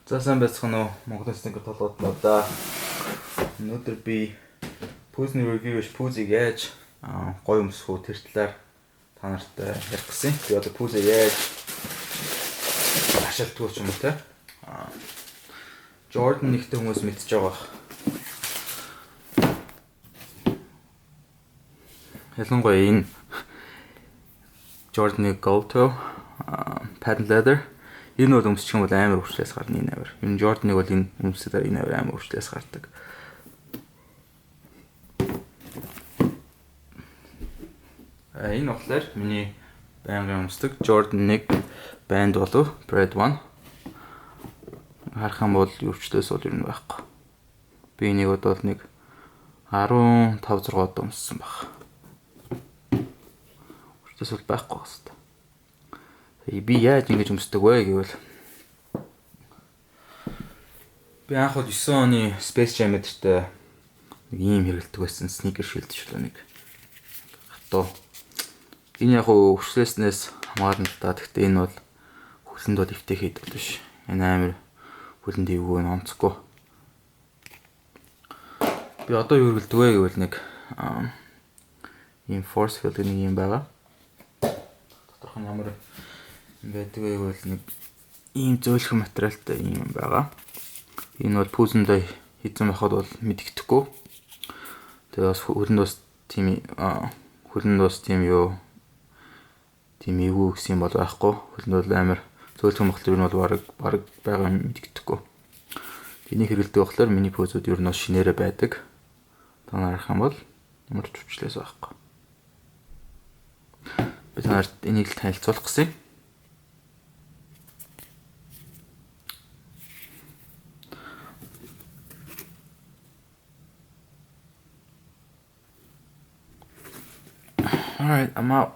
За сайн байцгаана уу Монголын стенг толгойдлоо. Өнөөдөр би пүүзний review биш пүүзийг яаж гоё өмсөх үү тэр талаар та нартай ярих гэсэн. Би одоо пүүзээ яаж ашигладаг ч юм уу те. Jordan нэгтэй хүмүүс мэдчихэж байгаа. Ялангуяа энэ Jordan Gold Toe patent leather энэ бол өмсчих юм бол амар хурцлээс гарна энэ авир. Энэ Jordan-ыг бол энэ өмсөдөр энэ авир амар хурцлээс гардаг. Энэ болохоор миний байнгын өмсдөг Jordan 1 band болов Bread 1. Харах юм бол юучлээс бол юм байхгүй. Би энийг бодвол нэг 15 6 удаа өмссөн баг. Хурцлээс бол байхгүй хэвээр. Би яаж ингэж өмсдөг вэ гэвэл би анх бол 9 оны Space Jam дээр нэг ийм хэрэгэлдэг байсан sneaker шилдэж л нэг хатуу. Энэ яг хурцлээснээс хамаарна л да. Гэхдээ энэ бол хөлөнд бол өвтэй хийдэг биш. Энэ амар хөлөнд ивгүй онцгүй. Би одоо юу хэрэгэлдэг вэ гэвэл нэг ийм force field нэг юм байгаа. Доторх нь ямар байдаг вэ гэвэл нэг ийм зөөлхөн материалтай юм байгаа. Энэ бол пүүзэндээ хийсэн байхад бол мэддэхгүй. Тэгээ бас хөлөнд бас тийм юу тийм эвгүй гэсэн бол байхгүй. Хөлөнд бол амар зөөлхөн материал нь бол баг байгаа мэддэхгүй. Энийг хэрэгэлдэг болохоор миний пүүзүүд ер нь шинээрээ байдаг. Та нарах юм бол ямар ч хүчлээс байхгүй. Би танарт энийг л танилцуулах гэсэн. Alright, I'm out.